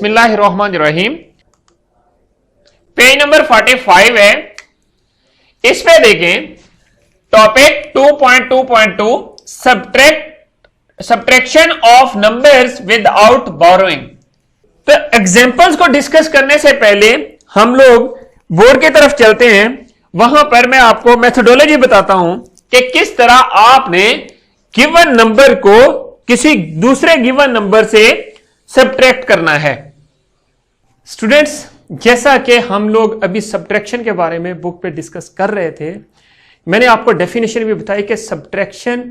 बिस्मिल्लाहिर्रहमानिर्रहीम। Page number 45 है। इस पे देखें topic 2.2.2 subtraction of numbers without borrowing. तो एग्जांपल्स को डिस्कस करने से पहले हम लोग बोर्ड की तरफ चलते हैं। वहां पर मैं आपको मेथोडोलॉजी बताता हूं कि किस तरह आपने गिवन नंबर को किसी दूसरे गिवन नंबर से सब्ट्रैक्ट करना है। स्टूडेंट्स, जैसा कि हम लोग अभी सब्ट्रैक्शन के बारे में बुक पे डिस्कस कर रहे थे, मैंने आपको डेफिनेशन भी बताई कि subtraction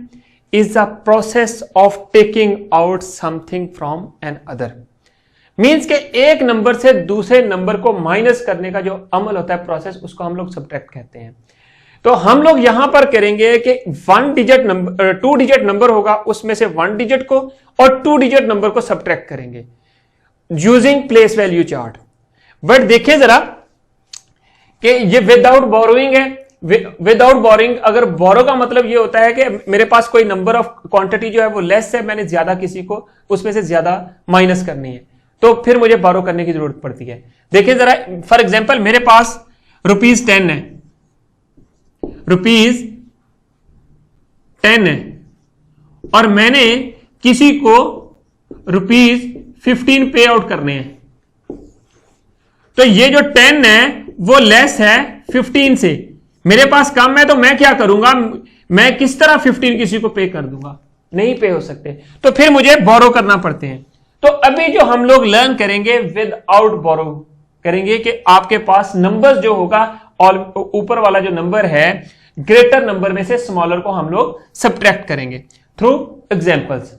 is a process of taking out something from another. Means के एक नंबर से दूसरे नंबर को माइनस करने का जो अमल होता है, प्रोसेस, उसको हम लोग सब्ट्रैक्ट कहते हैं। तो हम लोग यहां पर करेंगे कि 2 डिजिट नंबर होगा, उसमें से 1 डिजिट को और 2 डिजिट नंबर को सब्ट्रैक्ट करेंगे using place value chart. But देखिए जरा कि ये विदाउट बोरोइंग है। विदाउट बोरोइंग, अगर बोरो का मतलब ये होता है कि मेरे पास कोई नंबर ऑफ क्वांटिटी जो है वो लेस है, मैंने ज्यादा किसी को उसमें से ज्यादा माइनस करनी है, तो फिर मुझे बोरो करने की जरूरत पड़ती है। देखिए जरा, फॉर एग्जाम्पल मेरे पास ₹10 है, ₹10 है, और मैंने किसी को ₹15 पे आउट करने हैं। तो ये जो 10 है वो लेस है 15 से, मेरे पास कम है, तो मैं क्या करूंगा, मैं किस तरह 15 किसी को पे कर दूंगा? नहीं पे हो सकते, तो फिर मुझे बोरो करना पड़ते हैं। तो अभी जो हम लोग लर्न करेंगे विदाउट बोरो करेंगे कि आपके पास नंबर्स जो होगा, और ऊपर वाला जो नंबर है ग्रेटर नंबर में से स्मॉलर को हम लोग सब्ट्रैक्ट करेंगे थ्रू एग्जांपल्स।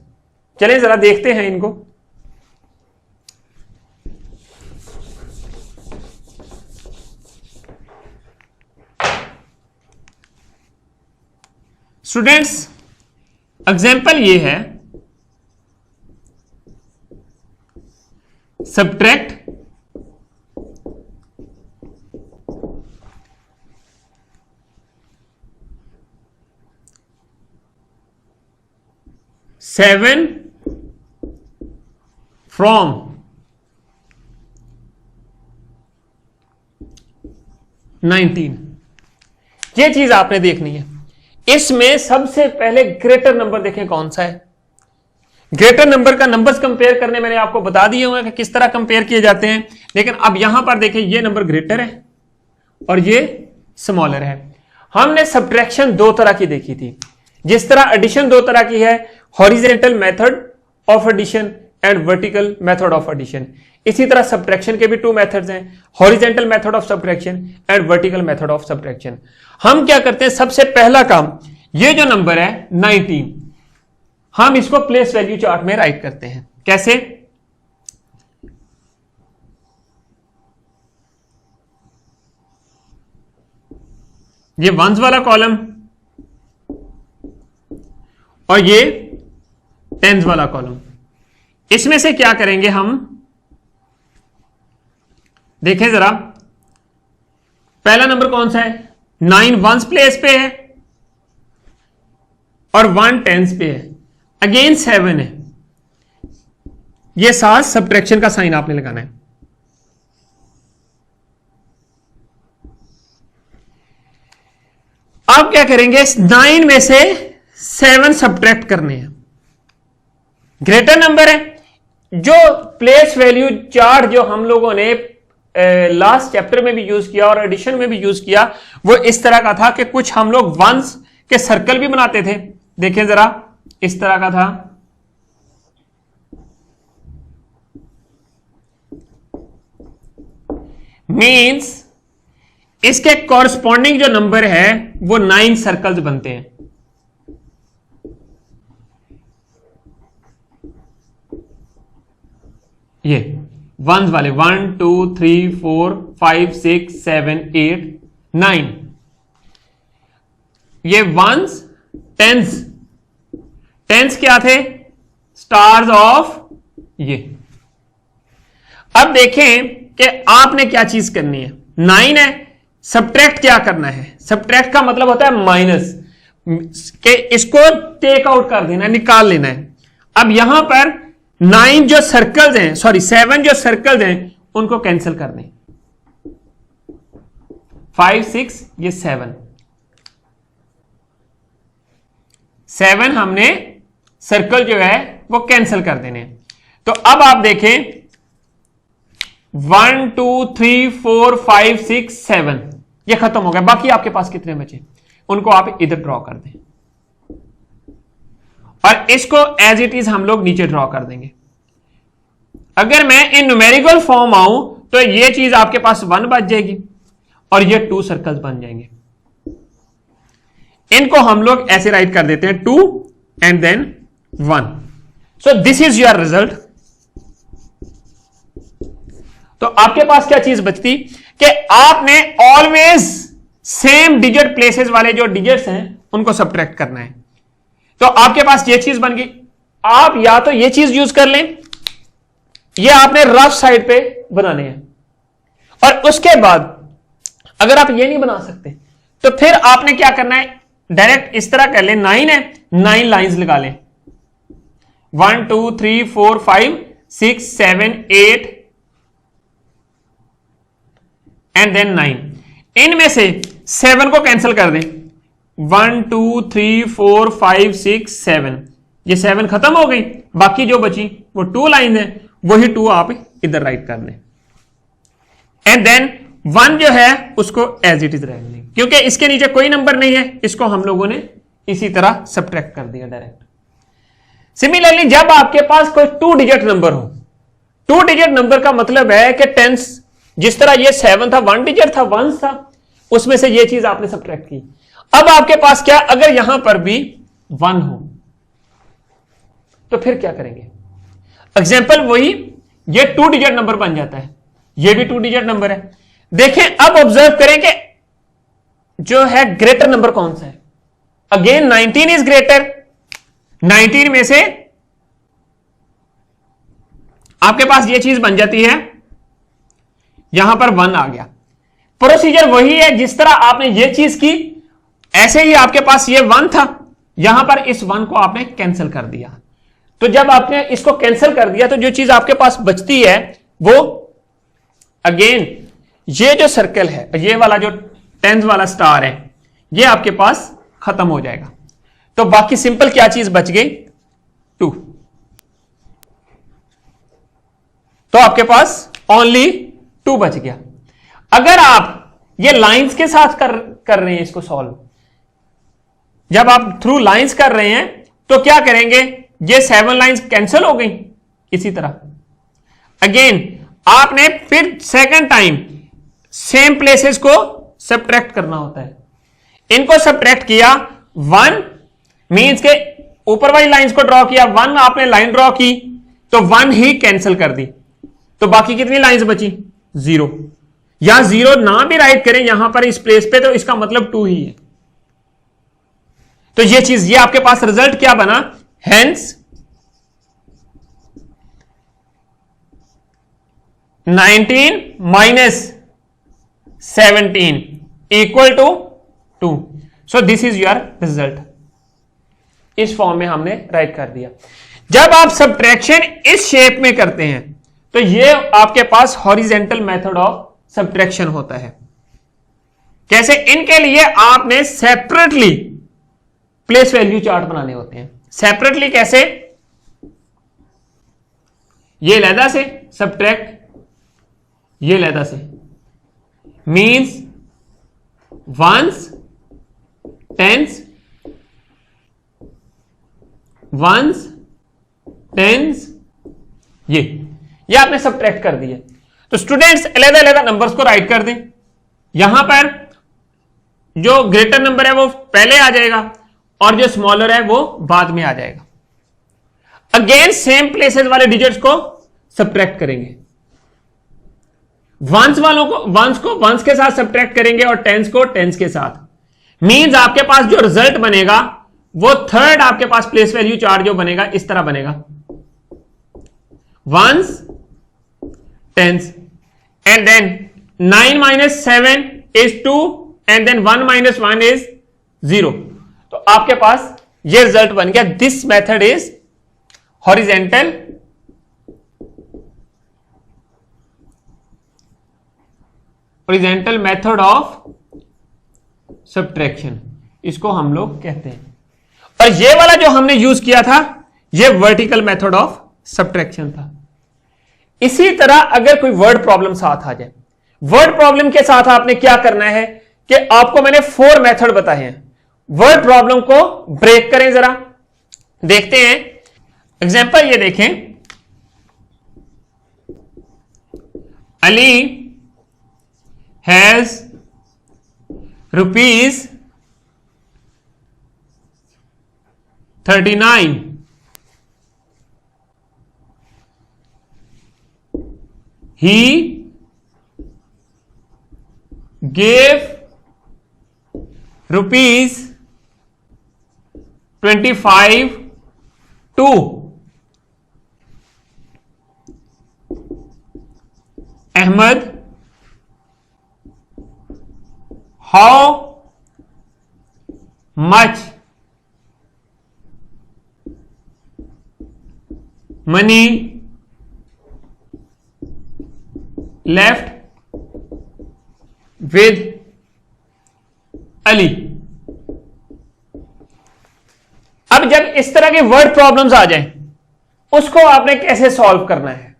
चलिए जरा देखते हैं इनको। स्टूडेंट्स, एग्जाम्पल ये है, सब्ट्रैक्ट 7 फ्रॉम 19। ये चीज आपने देखनी है। इसमें सबसे पहले ग्रेटर नंबर देखें कौन सा है। ग्रेटर नंबर का नंबर्स कंपेयर करने मैंने आपको बता दिए होंगे कि किस तरह कंपेयर किए जाते हैं, लेकिन अब यहां पर देखें ये नंबर ग्रेटर है और ये स्मॉलर है। हमने सब्ट्रैक्शन 2 तरह की देखी थी। जिस तरह एडिशन 2 तरह की है, horizontal method of addition and vertical method of addition, इसी तरह सब्ट्रैक्शन के भी 2 मेथड्स हैं, horizontal method of subtraction and vertical method of subtraction. हम क्या करते हैं, सबसे पहला काम, ये जो नंबर है 19, हम इसको प्लेस वैल्यू चार्ट में राइट करते हैं। कैसे? ये वंस वाला कॉलम और ये टेंस वाला कॉलम, इसमें से क्या करेंगे हम, देखें जरा, पहला नंबर कौन सा है, 9 वंस प्लेस पे है और 1 टेंस पे है, अगेन 7 है। ये साथ सब्ट्रैक्शन का साइन आपने लगाना है। अब क्या करेंगे, 9 में से 7 सब्ट्रैक्ट करने हैं। ग्रेटर नंबर है, जो प्लेस वैल्यू चार्ट जो हम लोगों ने लास्ट चैप्टर में भी यूज किया और एडिशन में भी यूज किया, वो इस तरह का था कि कुछ हम लोग वंस के सर्कल भी बनाते थे। देखिए जरा, इस तरह का था, मींस इसके कॉरस्पॉन्डिंग जो नंबर है वो 9 सर्कल्स बनते हैं। ये वंस वाले 1 2 3 4 5 6 7 8 9, ये वंस। टेंस क्या थे, स्टार्स ऑफ ये। अब देखें कि आपने क्या चीज करनी है, 9 है, सब्ट्रैक्ट क्या करना है, सब्ट्रैक्ट का मतलब होता है माइनस, के इसको टेक आउट कर देना है, निकाल लेना है। अब यहां पर 9 जो सर्कल्स हैं, सॉरी 7 जो सर्कल्स हैं उनको कैंसिल कर दें। 5 6 ये 7 हमने सर्कल जो है वो कैंसिल कर देने। तो अब आप देखें 1 2 3 4 5 6 7 ये खत्म हो गया। बाकी आपके पास कितने बचे उनको आप इधर ड्रॉ कर दें और इसको एज इट इज हम लोग नीचे ड्रॉ कर देंगे। अगर मैं इन न्यूमेरिकल फॉर्म आऊं तो ये चीज आपके पास 1 बच जाएगी और ये 2 सर्कल्स बन जाएंगे। इनको हम लोग ऐसे राइट कर देते हैं 2 and then 1। So this is your result. तो आपके पास क्या चीज बचती कि आपने ऑलवेज सेम डिजिट प्लेसेस वाले जो डिजिट्स हैं उनको सब्ट्रैक्ट करना है। तो आपके पास ये चीज बन गई। आप या तो ये चीज यूज कर लें, ये आपने रफ साइड पे बनाने हैं, और उसके बाद अगर आप ये नहीं बना सकते तो फिर आपने क्या करना है, डायरेक्ट इस तरह कर लें। 9 है, 9 लाइंस लगा लें। 1 2 3 4 5 6 7 8 एंड देन 9। इनमें से 7 को कैंसिल कर दें। 1 2 3 4 5 6 7 ये 7 खत्म हो गई। बाकी जो बची वो 2 लाइन है, वही 2 आप इधर राइट कर दें एंड देन 1 जो है उसको एज इट इज रहने दें, क्योंकि इसके नीचे कोई नंबर नहीं है। इसको हम लोगों ने इसी तरह सब्ट्रैक्ट कर दिया डायरेक्ट। सिमिलरली जब आपके पास कोई 2 डिजिट नंबर हो, 2 डिजिट नंबर का मतलब है कि टेंस, जिस तरह ये 7 था 1 डिजिट था, 1 था, उसमें से ये चीज आपने सब्ट्रैक्ट की। अब आपके पास क्या, अगर यहां पर भी 1 हो तो फिर क्या करेंगे। एग्जाम्पल वही, ये 2 डिजिट नंबर बन जाता है, ये भी 2 डिजिट नंबर है। देखें अब ऑब्जर्व करें कि जो है ग्रेटर नंबर कौन सा है। Again 19 is greater. 19 में से आपके पास ये चीज बन जाती है, यहां पर 1 आ गया। प्रोसीजर वही है जिस तरह आपने ये चीज की, ऐसे ही आपके पास ये 1 था, यहां पर इस 1 को आपने कैंसिल कर दिया। तो जब आपने इसको कैंसिल कर दिया तो जो चीज आपके पास बचती है वो अगेन ये जो सर्कल है, ये वाला जो 10th वाला स्टार है, ये आपके पास खत्म हो जाएगा। तो बाकी सिंपल क्या चीज बच गई, 2। तो आपके पास ओनली 2 बच गया। अगर आप ये लाइंस के साथ कर रहे हैं इसको सॉल्व, जब आप थ्रू लाइंस कर रहे हैं तो क्या करेंगे, ये 7 लाइंस कैंसिल हो गई। इसी तरह अगेन आपने फिर सेकंड टाइम सेम प्लेसेस को सब्ट्रैक्ट करना होता है। इनको सब्ट्रैक्ट किया, 1 मींस के ऊपर वाली लाइंस को ड्रॉ किया, 1 आपने लाइन ड्रॉ की तो 1 ही कैंसिल कर दी। तो बाकी कितनी लाइंस बची, 0। या 0 ना भी राइट करें यहां पर इस प्लेस पे तो इसका मतलब 2 ही है। तो ये चीज, ये आपके पास रिजल्ट क्या बना, hence 19 minus 17 equal to 2। So this is your result. इस फॉर्म में हमने राइट कर दिया। जब आप सब्ट्रैक्शन इस शेप में करते हैं तो ये आपके पास हॉरिजेंटल मेथड ऑफ सब्ट्रैक्शन होता है। कैसे, इनके लिए आपने सेपरेटली प्लेस वैल्यू चार्ट बनाने होते हैं। सेपरेटली कैसे, ये लहदा से सब्ट्रैक्ट, ये लहदा से, means ones, tens, ones, tens, ये आपने सब्ट्रैक्ट कर दिया। तो स्टूडेंट्स अलग अलग नंबर्स को राइट कर दें। यहां पर जो ग्रेटर नंबर है वो पहले आ जाएगा और जो स्मॉलर है वो बाद में आ जाएगा। अगेन सेम प्लेसेस वाले डिजिट्स को सब्ट्रैक्ट करेंगे। वंस वालों को वंस के साथ सब्ट्रैक्ट करेंगे और टेंस को टेंस के साथ। मींस आपके पास जो रिजल्ट बनेगा वो थर्ड आपके पास प्लेस वैल्यू चार्ट जो बनेगा इस तरह बनेगा, ones, tens, and then 9 minus 7 is 2 and then 1 minus 1 is 0। तो आपके पास ये रिजल्ट बन गया। This method is horizontal horizontal method of subtraction, इसको हम लोग कहते हैं। और ये वाला जो हमने यूज किया था, ये वर्टिकल मेथड ऑफ सब्ट्रैक्शन था। इसी तरह अगर कोई वर्ड प्रॉब्लम साथ आ जाए, वर्ड प्रॉब्लम के साथ आपने क्या करना है कि आपको मैंने 4 मेथड बताए हैं। वर्ड प्रॉब्लम को ब्रेक करें, जरा देखते हैं एग्जांपल। ये देखें, Ali has ₹39। He gave ₹25 to Ahmed. How much money left with Ali? अब जब इस तरह के वर्ड प्रॉब्लम्स आ जाएं, उसको आपने कैसे सॉल्व करना है?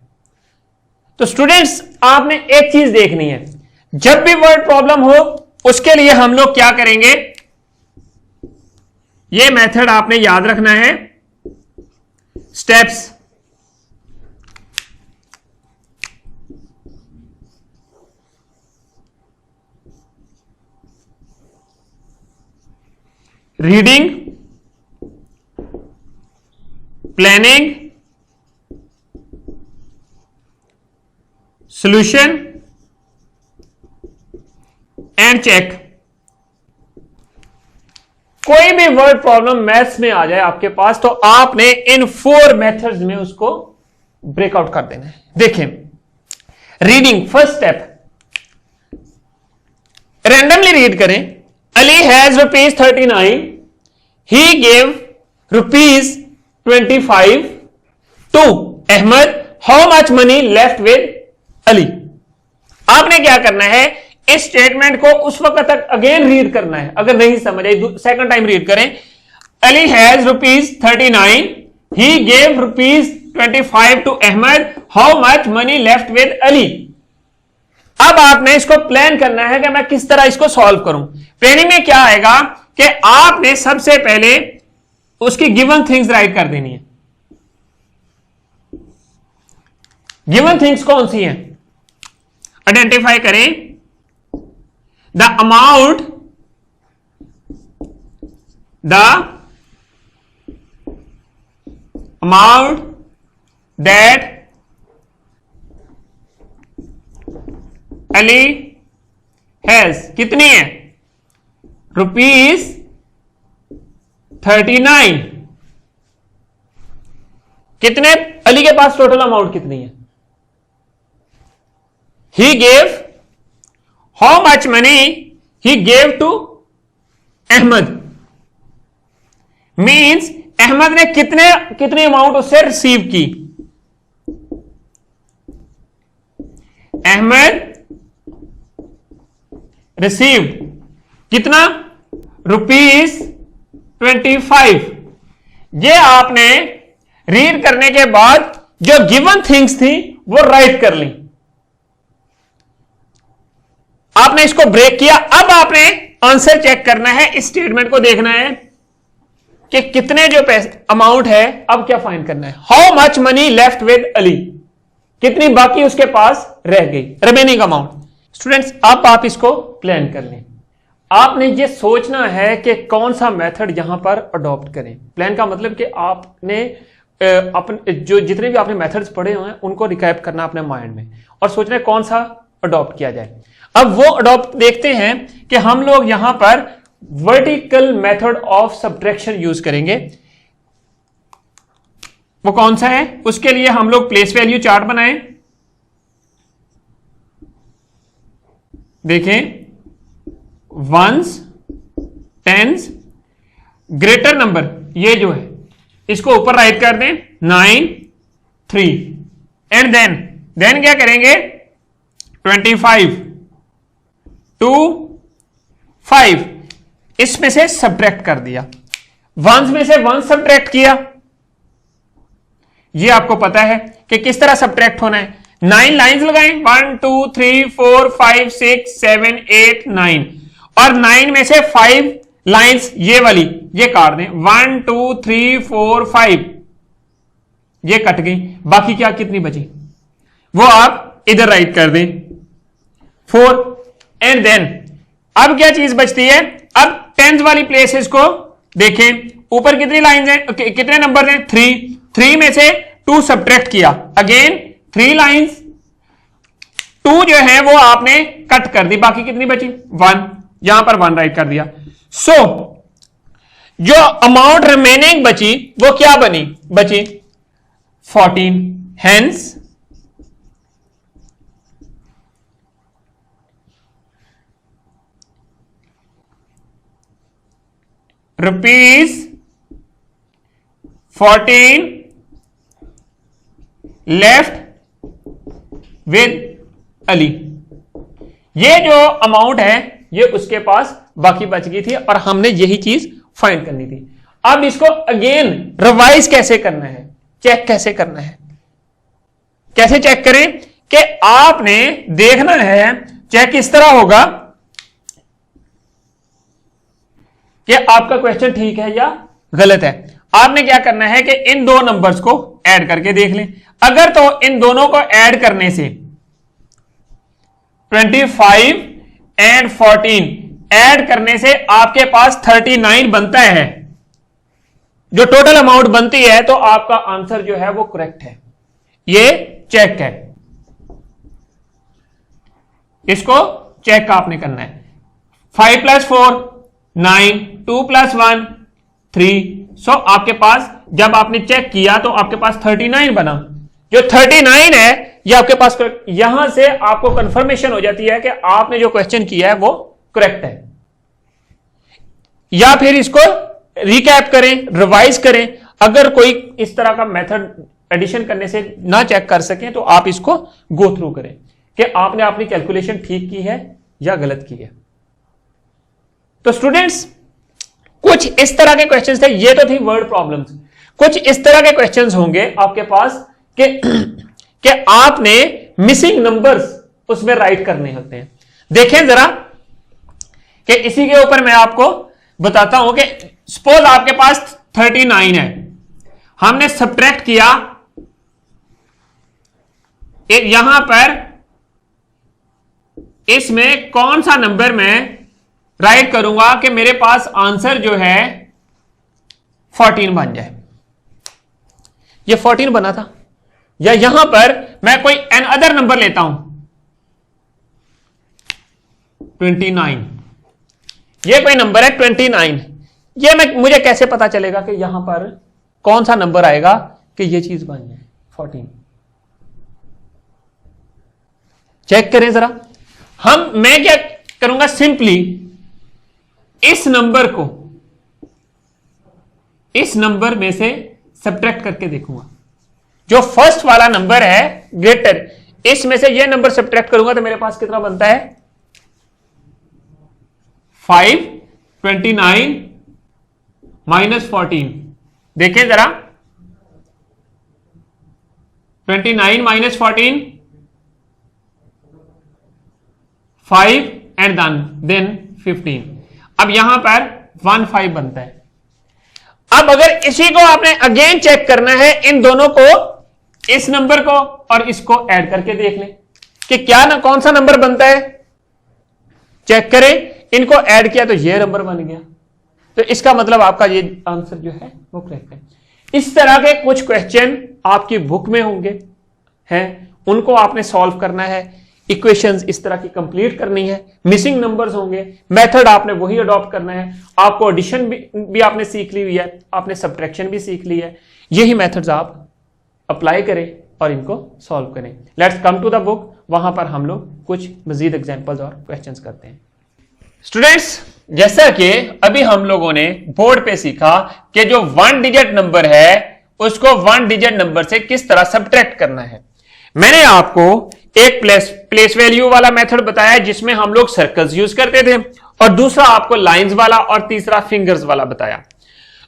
तो स्टूडेंट्स, आपने एक चीज देखनी है, जब भी वर्ड प्रॉब्लम हो उसके लिए हम लोग क्या करेंगे, ये मेथड आपने याद रखना है। Steps, reading, planning, solution and check. कोई भी वर्ड प्रॉब्लम मैथ्स में आ जाए आपके पास, तो आपने इन 4 मेथड्स में उसको ब्रेकआउट कर देना है। देखें, reading, first step, randomly read करें। Ali has ₹39, he gave ₹25 to Ahmed, how much money left with Ali. आपने क्या करना है, इस स्टेटमेंट को उस वक्त तक अगेन रीड करना है, अगर नहीं समझ आई सेकंड टाइम रीड करें। Ali has ₹39, he gave ₹25 to Ahmed, how much money left with Ali. अब आपने इसको प्लान करना है कि मैं किस तरह इसको सॉल्व करूं। प्लानिंग में क्या आएगा कि आपने सबसे पहले उसकी गिवन थिंग्स राइट कर देनी है। गिवन थिंग्स कौन सी हैं, आइडेंटिफाई करें। The amount that Ali has, कितनी है, ₹39। कितने, अली के पास टोटल अमाउंट कितनी है। He gave, how much money he gave to Ahmed, means Ahmed ने कितने अमाउंट उससे रिसीव की। अहमद रिसीव्ड कितना, ₹25। ये आपने रीड करने के बाद जो गिवन थिंग्स थी वो राइट कर ली। आपने इसको ब्रेक किया। अब आपने आंसर चेक करना है, इस स्टेटमेंट को देखना है कि कितने जो पैसे अमाउंट है, अब क्या फाइंड करना है। How much money left with Ali, कितनी बाकी उसके पास रह गई, रिमेनिंग अमाउंट। स्टूडेंट्स, अब आप इसको प्लान कर लें। आपने ये सोचना है कि कौन सा मेथड यहां पर अडॉप्ट करें। प्लान का मतलब कि आपने अपने जो जितने भी आपने मेथड्स पढ़े हुए हैं उनको रिकैप करना अपने माइंड में और सोचना है कौन सा अडॉप्ट किया जाए। अब वो अडॉप्ट देखते हैं कि हम लोग यहां पर vertical method of subtraction use करेंगे। वो कौन सा है, उसके लिए हम लोग प्लेस वैल्यू चार्ट बनाएं। देखें, वंस, टेंस, ग्रेटर नंबर, ये जो है इसको ऊपर राइट कर दें, 9, 3 एंड देन क्या करेंगे, 25। 2 5, इसमें से सब्ट्रैक्ट कर दिया, वंस में से 1 सब्ट्रैक्ट किया। ये आपको पता है कि किस तरह सब्ट्रैक्ट होना है। 9 लाइंस लगाएं, 1 2 3 4 5 6 7 8 9, और 9 में से 5 लाइंस ये वाली ये काट दें, 1 2 3 4 5, ये कट गई। बाकी क्या कितनी बची वो आप इधर राइट कर दें 4, एंड देन अब क्या चीज बचती है, अब टेंथ वाली प्लेसेस को देखें, ऊपर कितनी लाइंस हैं, कितने नंबर हैं, 3 में से 2 सब्ट्रैक्ट किया, अगेन 3 लाइंस, 2 जो है वो आपने कट कर दी, बाकी कितनी बची 1, यहां पर 1 राइट कर दिया। सो जो अमाउंट रिमेनिंग बची वो क्या बची 14, hence rupees 14 left with Ali. ये जो अमाउंट है ये उसके पास बाकी बच गई थी और हमने यही चीज फाइंड करनी थी। अब इसको अगेन रिवाइज कैसे करना है, चेक कैसे करना है, कैसे चेक करें कि आपने देखना है, चेक इस तरह होगा कि आपका क्वेश्चन ठीक है या गलत है। आपने क्या करना है कि इन 2 नंबर्स को ऐड करके देख लें। अगर तो इन दोनों को ऐड करने से 25 एंड 14 ऐड करने से आपके पास 39 बनता है, जो टोटल अमाउंट बनती है, तो आपका आंसर जो है वो करेक्ट है। ये चेक है, इसको चेक आपने करना है। 5 + 4 9, 2 + 1 3। सो आपके पास जब आपने चेक किया तो आपके पास 39 बना। जो 39 है ये आपके पास, यहां से आपको कंफर्मेशन हो जाती है कि आपने जो क्वेश्चन किया है वो करेक्ट है। या फिर इसको रिकैप करें, रिवाइज करें। अगर कोई इस तरह का मेथड एडिशन करने से ना चेक कर सकें तो आप इसको गो थ्रू करें कि आपने अपनी कैलकुलेशन ठीक की है या गलत की है। तो स्टूडेंट्स कुछ इस तरह के क्वेश्चंस थे, ये तो थी वर्ड प्रॉब्लम्स। कुछ इस तरह के क्वेश्चंस होंगे आपके पास कि आपने मिसिंग नंबर्स उसमें राइट करने होते हैं। देखें जरा कि इसी के ऊपर मैं आपको बताता हूं कि सपोज आपके पास 39 है, हमने सब्ट्रैक्ट किया, यहां पर इसमें कौन सा नंबर मैं राइट करूंगा कि मेरे पास आंसर जो है 14 बन जाए। ये 14 बना था, या यहां पर मैं कोई एन अदर नंबर लेता हूं 29, ये कोई नंबर है 29, ये मुझे कैसे पता चलेगा कि यहां पर कौन सा नंबर आएगा कि ये चीज बन जाए 14। चेक करें जरा। मैं क्या करूंगा, सिंपली इस नंबर को इस नंबर में से सब्ट्रैक्ट करके देखूंगा। जो फर्स्ट वाला नंबर है ग्रेटर, इसमें से ये नंबर सब्ट्रैक्ट करूंगा तो मेरे पास कितना बनता है 5, 29 - 14। देखें जरा, 29 - 14 5 एंड देन 15। अब यहां पर 15 बनता है। अब अगर इसी को आपने अगेन चेक करना है, इन दोनों को, इस नंबर को और इसको ऐड करके देख लें कि क्या ना कौन सा नंबर बनता है। चेक करें, इनको ऐड किया तो ये नंबर बन गया, तो इसका मतलब आपका ये आंसर जो है वो करेक्ट है। इस तरह के कुछ क्वेश्चन आपकी बुक में होंगे हैं, उनको आपने सॉल्व करना है, इक्वेशंस इस तरह की कंप्लीट करनी है, मिसिंग नंबर्स होंगे, मेथड आपने वही अडॉप्ट करना है। आपको एडिशन भी आपने सीख ली हुई है, आपने सब्ट्रैक्शन भी सीख ली है। यही मेथड्स आप अप्लाई करें और इनको सॉल्व करें। Let's come to the book, वहां पर हम लोग कुछ मजीद एग्जांपल्स और क्वेश्चंस करते हैं। स्टूडेंट्स, जैसा कि अभी हम लोगों ने बोर्ड पे सीखा कि जो 1 डिजिट नंबर है उसको 1 डिजिट नंबर से किस तरह सब्ट्रैक्ट करना है। मैंने आपको एक प्लेस वैल्यू वाला मेथड बताया जिसमें हम लोग सर्कल्स यूज करते थे, और दूसरा आपको लाइंस वाला और तीसरा फिंगर्स वाला बताया।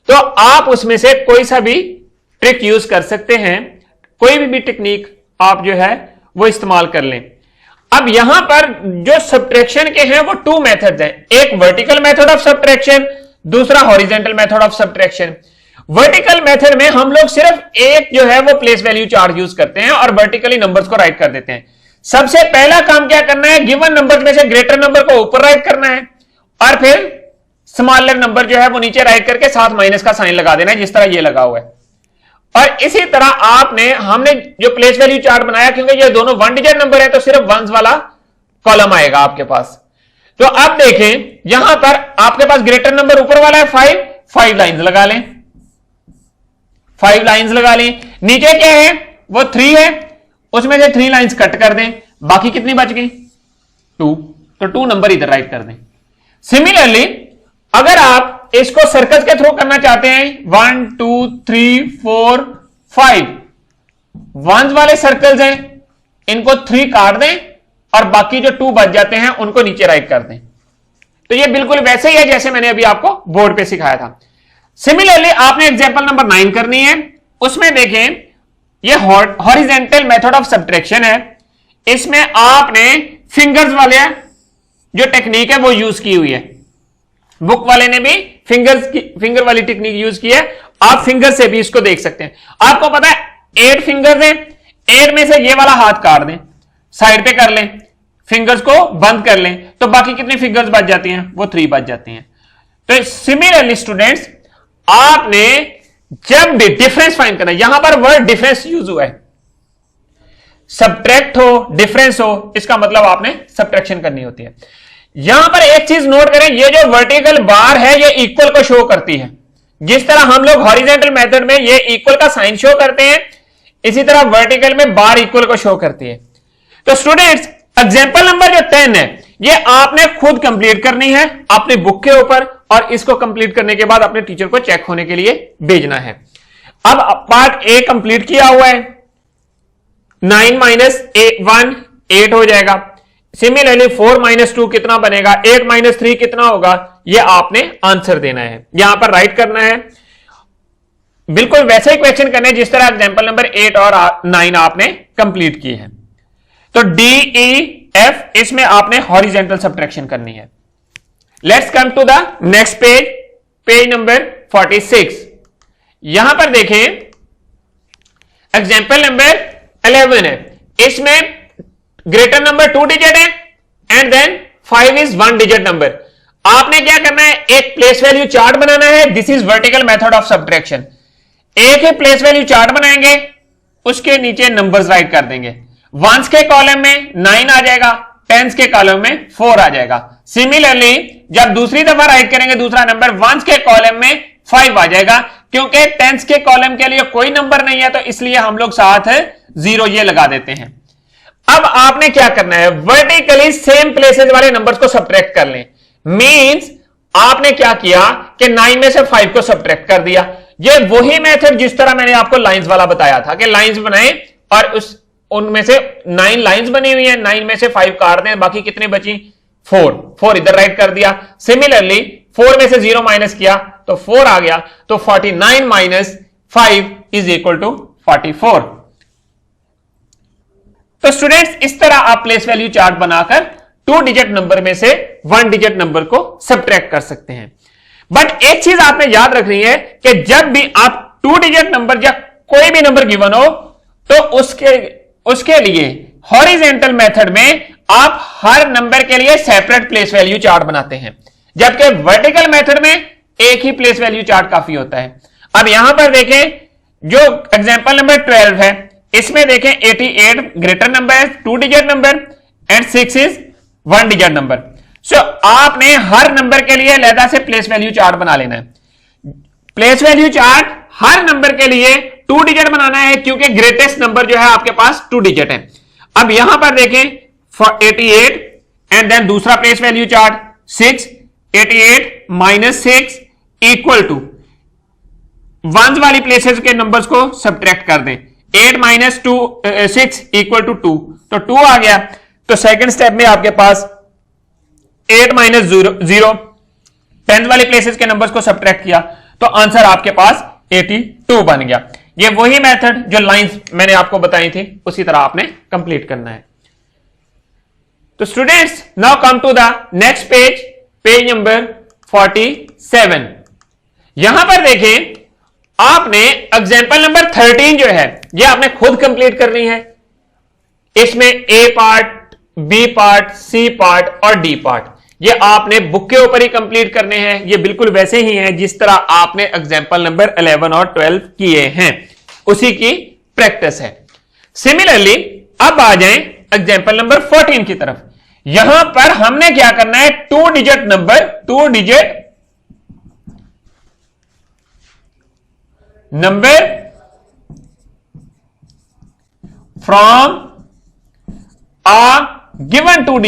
तो आप उसमें से कोई सा भी ट्रिक यूज कर सकते हैं, कोई भी टेक्निक आप जो है वो इस्तेमाल कर लें। अब यहां पर जो सब्ट्रैक्शन के हैं वो 2 मेथड्स हैं, एक वर्टिकल मेथड ऑफ सब्ट्रैक्शन, दूसरा horizontal method of subtraction. Vertical method में हम लोग सिर्फ एक जो है वो प्लेस वैल्यू चार्ट यूज करते हैं और वर्टिकली नंबर्स को राइट कर देते हैं। सबसे पहला काम क्या करना है, गिवन नंबर में से ग्रेटर नंबर को ऊपर राइट करना है और फिर स्मॉलर नंबर जो है वो नीचे राइट करके साथ माइनस का साइन लगा देना है, जिस तरह ये लगा हुआ है। और इसी तरह हमने जो प्लेस वैल्यू चार्ट बनाया, क्योंकि ये दोनों 1 डिजिट नंबर है तो सिर्फ वंस वाला कॉलम आएगा आपके पास। तो अब देखें यहां पर आपके पास ग्रेटर नंबर ऊपर वाला है 5 लाइंस लगा लें, 5 लाइंस लगा लें। नीचे क्या है वो 3 है, उसमें से 3 लाइंस कट कर दें, बाकी कितनी बच गई 2, तो 2 नंबर इधर राइट कर दें। सिमिलरली अगर आप इसको सर्कल्स के थ्रू करना चाहते हैं, 1 2 3 4 5 वंस वाले सर्कल्स हैं, इनको 3 काट दें और बाकी जो 2 बच जाते हैं उनको नीचे राइट कर दें। तो ये बिल्कुल वैसे ही है जैसे मैंने अभी आपको बोर्ड पे सिखाया था। सिमिलरली आपने एग्जांपल नंबर 9 करनी है, उसमें देखें ये हॉरिजॉन्टल मेथड ऑफ सब्ट्रैक्शन है। इसमें आपने फिंगर्स वाले जो टेक्निक है वो यूज की हुई है, बुक वाले ने भी फिंगर वाली टेक्निक यूज की है, आप फिंगर से भी इसको देख सकते हैं। आपको पता है 8 फिंगर्स हैं, 8 में से ये वाला हाथ काट दें, साइड पे कर लें, फिंगर्स को बंद कर लें, तो बाकी कितनी फिंगर्स बच जाती हैं, वो 3 बच जाती हैं। तो सिमिलरली स्टूडेंट्स आपने जब भी डिफरेंस फाइंड करना है, यहां पर वर्ड डिफरेंस यूज हुआ है, सब्ट्रैक्ट हो डिफरेंस हो, इसका मतलब आपने सब्ट्रैक्शन करनी होती है। यहां पर एक चीज नोट करें, ये जो वर्टिकल बार है ये इक्वल को शो करती है। जिस तरह हम लोग हॉरिजॉन्टल मेथड में ये इक्वल का साइन शो करते हैं, इसी तरह वर्टिकल में बार इक्वल को शो करती है। तो स्टूडेंट्स एग्जांपल नंबर जो 10 है ये आपने खुद कंप्लीट करनी है अपनी बुक के ऊपर, और इसको कंप्लीट करने के बाद अपने टीचर को चेक होने के लिए भेजना है। अब पार्ट ए कंप्लीट किया हुआ है, 9 माइनस 1 8 हो जाएगा। सिमिलरली 4 माइनस 2 कितना बनेगा, 8 माइनस 3 कितना होगा, यह आपने आंसर देना है, यहां पर राइट करना है। बिल्कुल वैसे ही क्वेश्चन करने जिस तरह एग्जांपल नंबर 8 और 9 आपने कंप्लीट किए हैं। तो डी ई एफ इसमें आपने हॉरिजॉन्टल सब्ट्रैक्शन करनी है। Let's come to the next page, page number 46। यहां पर देखें एग्जांपल नंबर 11 है, इसमें ग्रेटर नंबर 2 डिजिट है and then 5 is 1 digit number. आपने क्या करना है, एक प्लेस वैल्यू चार्ट बनाना है, this is vertical method of subtraction. एक ही प्लेस वैल्यू चार्ट बनाएंगे, उसके नीचे नंबर्स राइट कर देंगे। वंस के कॉलम में 9 आ जाएगा, टेंस के कॉलम में 4 आ जाएगा। सिमिलरली जब दूसरी दफा राइट करेंगे दूसरा नंबर, वंस के कॉलम में 5 आ जाएगा, क्योंकि टेंस के कॉलम के लिए कोई नंबर नहीं है तो इसलिए हम लोग साथ 0 ये लगा देते हैं। अब आपने क्या करना है, वर्टिकली सेम प्लेसेस वाले नंबर्स को सब्ट्रैक्ट कर लें। मींस आपने क्या किया कि 9 में से 5 को सब्ट्रैक्ट कर दिया। ये वही मेथड जिस तरह मैंने आपको लाइंस वाला बताया था कि लाइंस बनाए और उनमें से 9 लाइंस बनी हुई है, 9 में से 5 काट दें, बाकी कितनी बची 4 इधर राइट कर दिया। सिमिलरली 4 में से 0 माइनस किया तो 4 आ गया, तो 49 माइनस 5 इज इक्वल टू 44। तो स्टूडेंट्स इस तरह आप प्लेस वैल्यू चार्ट बनाकर 2 डिजिट नंबर में से 1 डिजिट नंबर को सब्ट्रैक्ट कर सकते हैं। बट एक चीज आपने याद रखनी है कि जब भी आप 2 डिजिट नंबर या कोई भी नंबर गिवन हो तो उसके लिए हॉरिजॉन्टल मेथड में आप हर नंबर के लिए सेपरेट प्लेस वैल्यू चार्ट बनाते हैं, जबकि वर्टिकल मेथड में एक ही प्लेस वैल्यू चार्ट काफी होता है। अब यहां पर देखें जो एग्जांपल नंबर 12 है, इसमें देखें 88 ग्रेटर नंबर है, 2 digit number, and 6 is 1 digit number. So आपने हर नंबर के लिए अलग से प्लेस वैल्यू चार्ट बना लेना है। प्लेस वैल्यू चार्ट हर नंबर के लिए 2 डिजिट बनाना है, क्योंकि ग्रेटेस्ट नंबर जो है आपके पास 2 डिजिट है। अब यहां पर देखें 88 एंड देन दूसरा place value chart 6, 88 minus 6 equal to ones वाली प्लेसेस के नंबर्स को सब्ट्रैक्ट कर दें। 8 माइनस 6 इक्वल टू 2, तो 2 आ गया। तो सेकंड स्टेप में आपके पास 8 माइनस 0 10th वाले प्लेसेस के नंबर्स को सब्ट्रैक्ट किया, तो आंसर आपके पास 82 बन गया। ये वही मेथड जो लाइंस मैंने आपको बताई थी उसी तरह आपने कंप्लीट करना है। तो students now come to the next page, page number 47। यहां पर देखें, आपने एग्जांपल नंबर 13 जो है ये आपने खुद कंप्लीट करनी है। इसमें A part, B part, C part और डी पार्ट ये आपने बुक के ऊपर ही कंप्लीट करने हैं। ये बिल्कुल वैसे ही हैं जिस तरह आपने एग्जांपल नंबर 11 और 12 किए हैं, उसी की प्रैक्टिस है। सिमिलरली अब आ जाएं एग्जांपल नंबर 14 की तरफ। यहां पर हमने क्या करना है, 2 digit number from a given 2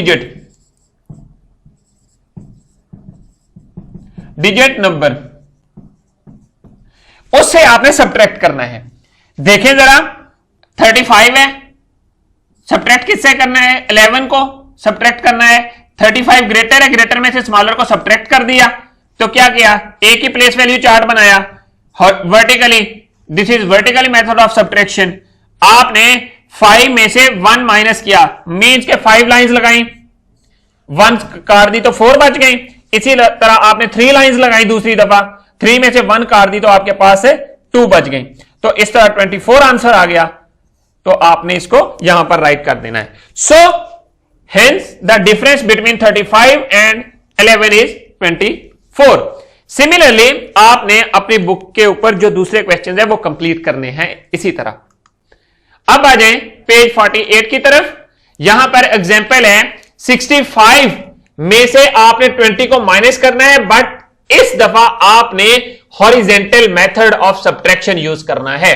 digit number, उससे आपने सब्ट्रैक्ट करना है। देखें जरा, 35 है, सब्ट्रैक्ट किससे करना है, 11 को सब्ट्रैक्ट करना है। 35 ग्रेटर है, ग्रेटर में से स्मॉलर को सब्ट्रैक्ट कर दिया, तो क्या किया, ए की प्लेस वैल्यू चार्ट बनाया vertically. This is vertically method of subtraction. आपने 5 में से 1 माइनस किया, मीन्स के 5 लाइंस लगाई, 1 काट दी तो 4 बच गई। इसी तरह आपने 3 लाइंस लगाई दूसरी दफा, 3 में से 1 काट दी तो आपके पास से 2 बच गई। तो इस तरह 24 आंसर आ गया। तो आपने इसको यहां पर राइट कर देना है। So hence the difference between 35 and 11 is 24। Similarly आपने अपनी बुक के ऊपर जो दूसरे क्वेश्चन है वो कंप्लीट करने हैं इसी तरह। अब आ जाएं पेज 48 की तरफ। यहां पर एग्जांपल है 65 में से आपने 20 को माइनस करना है, बट इस दफा आपने horizontal method of subtraction use करना है।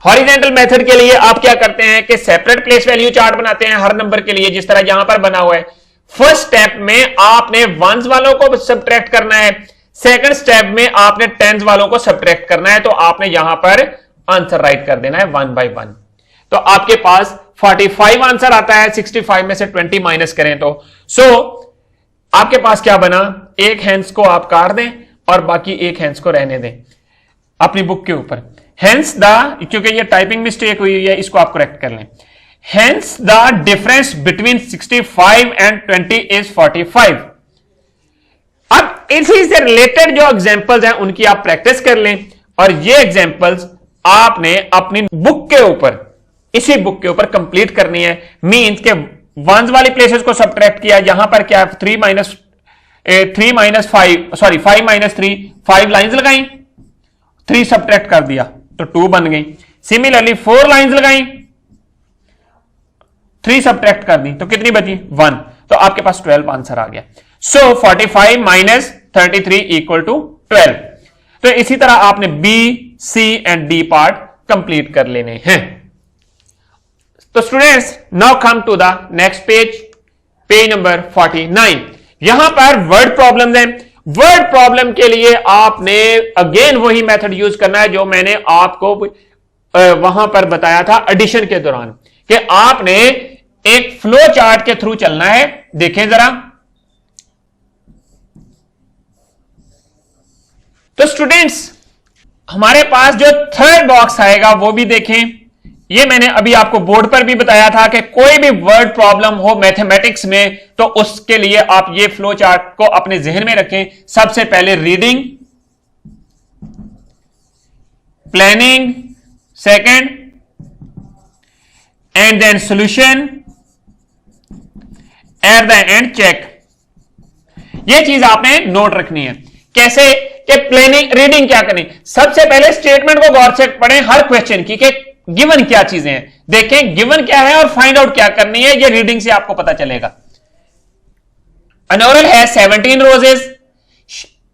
हॉरिजेंटल मेथड के लिए आप क्या करते हैं कि सेपरेट प्लेस वैल्यू चार्ट बनाते हैं हर नंबर के लिए, जिस तरह यहां पर बना हुआ है। फर्स्ट स्टेप में आपने वंस वालों को सब्ट्रैक्ट करना है, सेकंड स्टेप में आपने टेंस वालों को सब्ट्रैक्ट करना है। तो आपने यहां पर आंसर राइट कर देना है 1 बाय 1। तो आपके पास 45 आंसर आता है, 65 में से 20 माइनस करें तो। आपके पास क्या बना, एक हैंड्स को आप काट दें और बाकी एक हैंड्स को रहने दें अपनी बुक के ऊपर। हेंस द, क्योंकि ये टाइपिंग मिस्टेक हुई है, इसको आप करेक्ट कर लें। Hence the difference between 65 and 20 is 45। अब इसी से रिलेटेड जो एग्जांपल्स हैं उनकी आप प्रैक्टिस कर लें, और ये एग्जांपल्स आपने अपनी बुक के ऊपर, इसी बुक के ऊपर कंप्लीट करनी है। मींस के वंस वाली प्लेसेस को सब्ट्रैक्ट किया, यहां पर क्या 5 माइनस 3, 5 लाइंस लगाई, 3 सब्ट्रैक्ट कर दिया तो 2 बन गई। सिमिलरली 4 लाइंस लगाई, 3 सब्ट्रैक्ट कर दी तो कितनी बची, 1। तो आपके पास 12 आंसर आ गया। So 45 minus 33 equal to 12। तो इसी तरह आपने b, c and d part complete कर लेने हैं। तो students now come to the next page, page number 49। यहां पर वर्ड प्रॉब्लम है। वर्ड प्रॉब्लम के लिए आपने अगेन वही मेथड यूज करना है जो मैंने आपको वहां पर बताया था एडिशन के दौरान, कि आपने एक फ्लो चार्ट के थ्रू चलना है। देखें जरा, तो स्टूडेंट्स हमारे पास जो थर्ड बॉक्स आएगा वो भी देखें। ये मैंने अभी आपको बोर्ड पर भी बताया था कि कोई भी वर्ड प्रॉब्लम हो मैथमेटिक्स में तो उसके लिए आप ये फ्लो चार्ट को अपने जहन में रखें। सबसे पहले reading, planning, second and then solution, at the end check. ये चीज आपने नोट रखनी है। कैसे कि प्लानिंग, रीडिंग क्या करनी, सबसे पहले स्टेटमेंट को गौर से पढ़ें हर क्वेश्चन की कि गिवन क्या चीजें हैं, देखें गिवन क्या है और फाइंड आउट क्या करनी है। ये रीडिंग से आपको पता चलेगा। अनोरल है 17 रोजेस,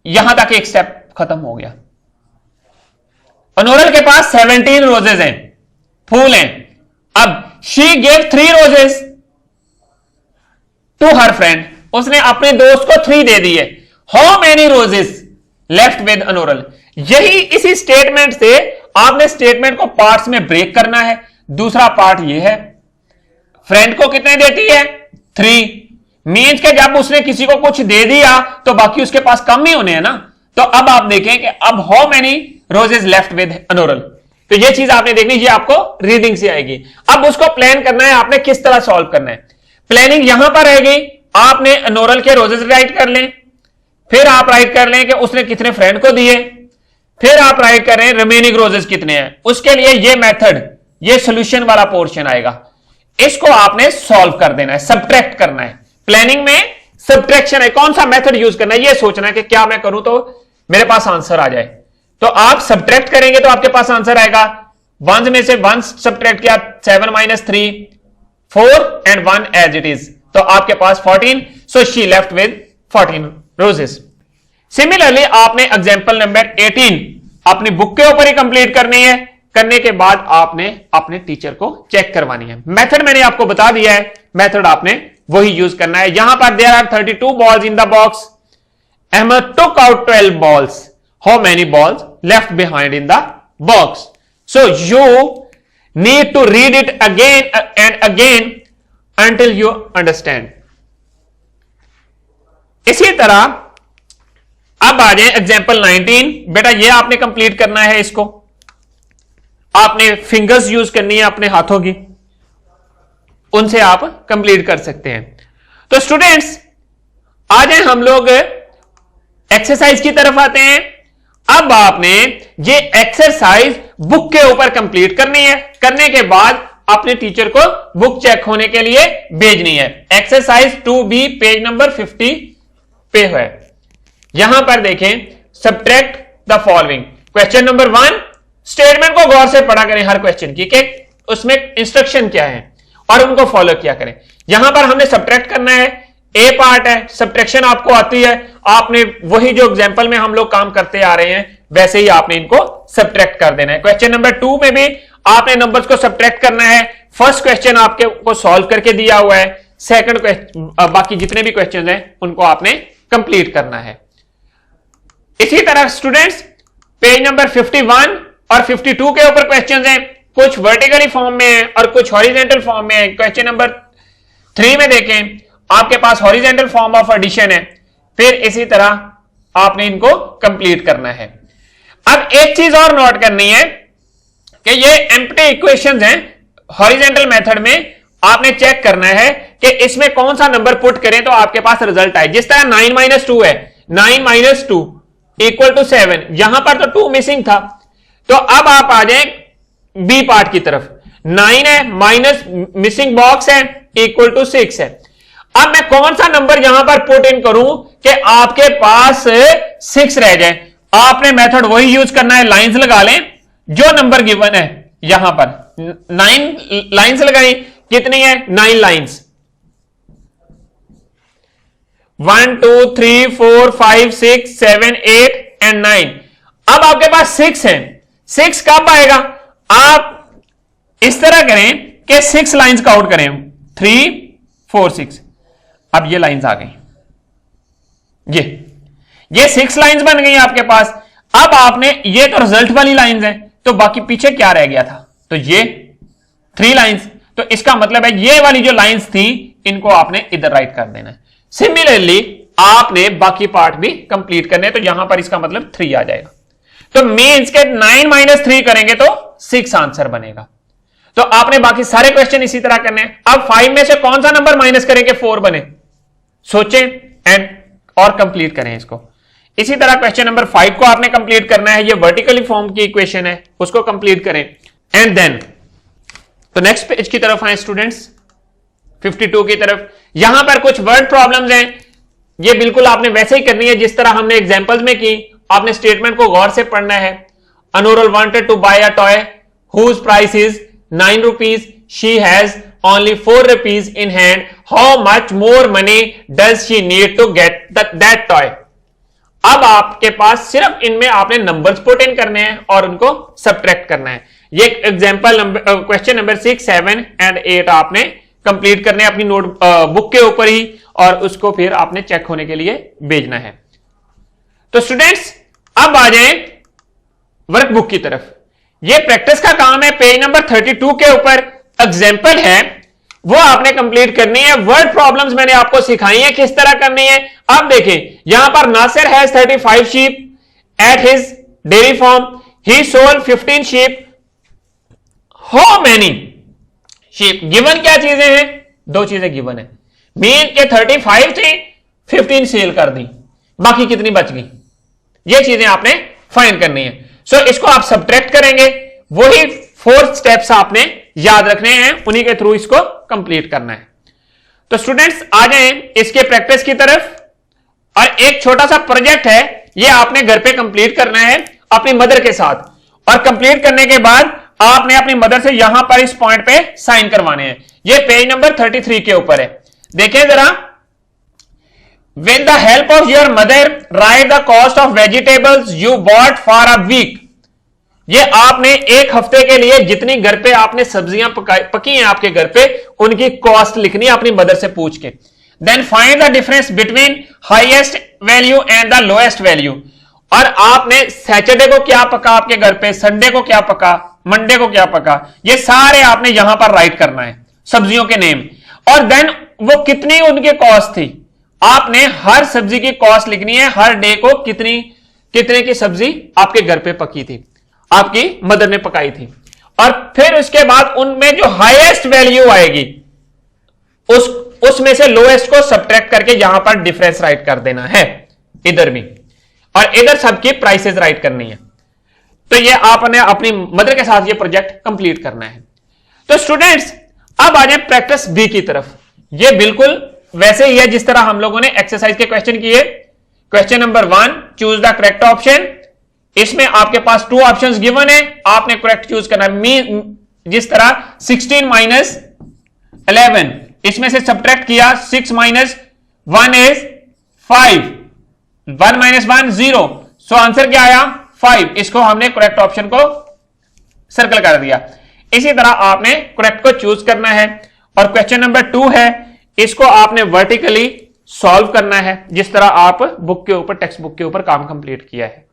यहां तक एक स्टेप खत्म हो गया। अनोरल के पास 17 रोजेस हैं, फूल हैं। अब she gave 3 roses to her friend, उसने अपने दोस्त को 3 दे दिए। How many roses left with अनोरल, यही इसी स्टेटमेंट से आपने स्टेटमेंट को पार्ट्स में ब्रेक करना है। दूसरा पार्ट ये है, फ्रेंड को कितने देती है 3, मीन्स के जब उसने किसी को कुछ दे दिया तो बाकी उसके पास कम ही होने हैं ना। तो अब आप देखें कि अब how many roses left with अनोरल, तो ये चीज आपने देखनी, ये आपको रीडिंग से आएगी। अब उसको प्लान करना है आपने किस तरह सॉल्व करना है। प्लानिंग यहां पर रहेगी, आपने अनोरल के रोजेस राइट कर लें, फिर आप राइट कर लें कि उसने कितने फ्रेंड को दिए, फिर आप राइट कर रहे हैं रिमेनिंग रोजेस कितने हैं। उसके लिए ये मेथड, ये सॉल्यूशन वाला पोर्शन आएगा, इसको आपने सॉल्व कर देना है, सब्ट्रैक्ट करना है। प्लानिंग में सब्ट्रैक्शन है, कौन सा मेथड यूज करना है, ये सोचना है कि क्या मैं करूं तो मेरे पास आंसर आ जाए। तो आप सब्ट्रैक्ट करेंगे तो आपके पास आंसर आएगा, 1 में से 1 सब्ट्रैक्ट किया, 7 - 3 4 एंड 1 एज इट इज, तो आपके पास 14। So she left with 14 roses. Similarly आपने एग्जांपल नंबर 18 अपनी बुक के ऊपर ही कंप्लीट करनी है। करने के बाद आपने अपने टीचर को चेक करवानी है। मेथड मैंने आपको बता दिया है, मेथड आपने वही यूज करना है। यहां पर there are 32 balls in the box, Ahmed took out 12 balls, how many balls left behind in the box. So you need to read it again and again until you understand. इसी तरह अब आ जाए एग्जाम्पल 19। बेटा ये आपने कंप्लीट करना है, इसको आपने फिंगर्स यूज करनी है अपने हाथों की, उनसे आप कंप्लीट कर सकते हैं। तो स्टूडेंट्स आ जाए हम लोग एक्सरसाइज की तरफ आते हैं। अब आपने ये एक्सरसाइज बुक के ऊपर कंप्लीट करनी है। करने के बाद अपने टीचर को बुक चेक होने के लिए भेजनी है। एक्सरसाइज 2B पेज नंबर 50 पे है। यहां पर देखें, subtract the following. Question number 1, statement को गौर से पढ़ा करें हर क्वेश्चन की कि उसमें इंस्ट्रक्शन क्या है और उनको फॉलो किया करें। यहां पर हमने सब्ट्रैक्ट करना है, ए पार्ट है, सब्ट्रैक्शन आपको आती है, आपने वही जो एग्जांपल में हम लोग काम करते आ रहे हैं वैसे ही आपने इनको सब्ट्रैक्ट कर देना है। क्वेश्चन नंबर 2 में भी आपने नंबर्स को सब्ट्रैक्ट करना है। फर्स्ट क्वेश्चन आपके को सॉल्व करके दिया हुआ है, सेकंड क्वेश्चन, बाकी जितने भी क्वेश्चन हैं उनको आपने कंप्लीट करना है। इसी तरह स्टूडेंट्स पेज नंबर 51 और 52 के ऊपर क्वेश्चंस हैं, कुछ वर्टिकली फॉर्म में है और कुछ हॉरिजॉन्टल फॉर्म में है। क्वेश्चन नंबर 3 में देखें, आपके पास हॉरिजॉन्टल फॉर्म ऑफ एडिशन है, फिर इसी तरह आपने इनको कंप्लीट करना है। अब एक चीज और नोट करनी है कि ये एम्प्टी इक्वेशंस हैं, हॉरिजॉन्टल मेथड में आपने चेक करना है कि इसमें कौन सा नंबर पुट करें तो आपके पास रिजल्ट आए। जिस तरह 9 - 2 है, 9 - 2 = 7, यहां पर तो 2 मिसिंग था। तो अब आप आ जाएं बी पार्ट की तरफ, 9 है माइनस मिसिंग बॉक्स है = 6 है। अब मैं कौन सा नंबर यहां पर पुट इन करूं कि आपके पास 6 रह जाए। आपने मेथड वही यूज करना है, लाइंस लगा लें जो नंबर गिवन है। यहां पर 9 लाइंस लगाई, कितनी है 9 लाइंस, 1 2 3 4 5 6 7 8 एंड 9। अब आपके पास 6 है, 6 कब आएगा, आप इस तरह करें कि 6 लाइंस काउंट करें, 3 4 6। अब ये लाइंस आ गई, ये 6 लाइंस बन गई आपके पास। अब आपने, ये तो रिजल्ट वाली लाइंस है, तो बाकी पीछे क्या रह गया था, तो ये 3 लाइंस। तो इसका मतलब है ये वाली जो लाइंस थी इनको आपने इधर राइट कर देना है। सिमिलरली आपने बाकी पार्ट भी कंप्लीट करने, तो यहां पर इसका मतलब 3 आ जाएगा। तो मींस के 9 - 3 करेंगे तो 6 आंसर बनेगा। तो आपने बाकी सारे क्वेश्चन इसी तरह करने हैं। अब 5 में से कौन सा नंबर माइनस करेंगे 4 बने, सोचें एंड और कंप्लीट करें इसको। इसी तरह क्वेश्चन नंबर 5 को आपने कंप्लीट करना है, ये वर्टिकली फॉर्म की इक्वेशन है, उसको कंप्लीट करें। एंड देन तो नेक्स्ट पेज की तरफ आए स्टूडेंट्स, 52 की तरफ। यहां पर कुछ वर्ड प्रॉब्लम्स हैं, ये बिल्कुल आपने वैसे ही करनी है जिस तरह हमने एग्जांपल्स में की। आपने स्टेटमेंट को गौर से पढ़ना है। अनूरल wanted to buy a toy whose price is 9 rupees, she has only 4 rupees in hand, how much more money does she need to get that toy? अब आपके पास सिर्फ इनमें आपने नंबर्स पुट इन करने हैं और उनको सब्ट्रैक्ट करना है। ये example number, question number 6 7 and 8 आपने कंप्लीट करने अपनी नोट बुक के ऊपर ही, और उसको फिर आपने चेक होने के लिए भेजना है। तो स्टूडेंट्स अब आ जाएं वर्कबुक की तरफ। ये प्रैक्टिस का काम है। पेज नंबर 32 के ऊपर एग्जाम्पल है, वो आपने कंप्लीट करनी है। वर्ड प्रॉब्लम्स मैंने आपको सिखाई है किस तरह करनी है। अब देखें, यहां पर Nasir has 35 sheep at his dairy farm, he sold 15 sheep, how many sheep. Given क्या चीजें हैं? दो चीजें गिवन है। मीन के 35 थी, 15 सेल कर दी, बाकी कितनी बच गई, ये चीजें आपने फाइंड करनी है। सो इसको आप सब्ट्रैक्ट करेंगे, वही 4 स्टेप्स आपने याद रखने हैं, उन्हीं के थ्रू इसको कंप्लीट करना है। तो स्टूडेंट्स आ जाएं इसके प्रैक्टिस की तरफ। और एक छोटा सा प्रोजेक्ट है, ये आपने घर पे कंप्लीट करना है अपनी मदर के साथ, और कंप्लीट करने के बाद आपने अपनी मदर से यहां पर इस पॉइंट पे साइन करवाने हैं। ये पेज नंबर 33 के ऊपर है, देखें जरा। With the help of your mother, write the cost of vegetables you bought for a week. ये आपने एक हफ्ते के लिए जितनी घर पे आपने सब्जियां पकी हैं आपके घर पे, उनकी कॉस्ट लिखनी है अपनी मदर से पूछ के। Then find the difference between highest value and the lowest value. और आपने सैटरडे को क्या पका आपके घर पे, संडे को क्या पका, मंडे को क्या पका, ये सारे आपने यहां पर राइट करना है, सब्जियों के नेम। और देन वो कितनी उनकी कॉस्ट थी, आपने हर सब्जी की कॉस्ट लिखनी है, हर डे को कितने की सब्जी आपके घर पे पकी थी, आपकी मदर ने पकाई थी। और फिर उसके बाद उनमें जो हाईएस्ट वैल्यू आएगी उसमें से लोएस्ट को सब्ट्रैक्ट करके यहां पर डिफरेंस राइट कर देना है, इधर भी, और इधर सबकी प्राइसेस राइट करनी है। तो ये आपने अपनी मदर के साथ ये प्रोजेक्ट कंप्लीट करना है। तो स्टूडेंट्स अब आ जाए प्रैक्टिस बी की तरफ। ये बिल्कुल वैसे ही है जिस तरह हम लोगों ने एक्सरसाइज के क्वेश्चन किए। Question number 1, choose the correct option. इसमें आपके पास 2 ऑप्शंस गिवन है, आपने करेक्ट चूज करना है। जिस तरह 16 माइनस 11, इसमें से सब्ट्रैक्ट किया, 6 minus 1 is 5, 1 minus 1 0, so answer क्या आया 5। इसको हमने करेक्ट ऑप्शन को सर्कल कर दिया। इसी तरह आपने करेक्ट को चूज करना है। और क्वेश्चन नंबर 2 है, इसको आपने वर्टिकली सॉल्व करना है, जिस तरह आप बुक के ऊपर, टेक्स्ट बुक के ऊपर काम कंप्लीट किया है।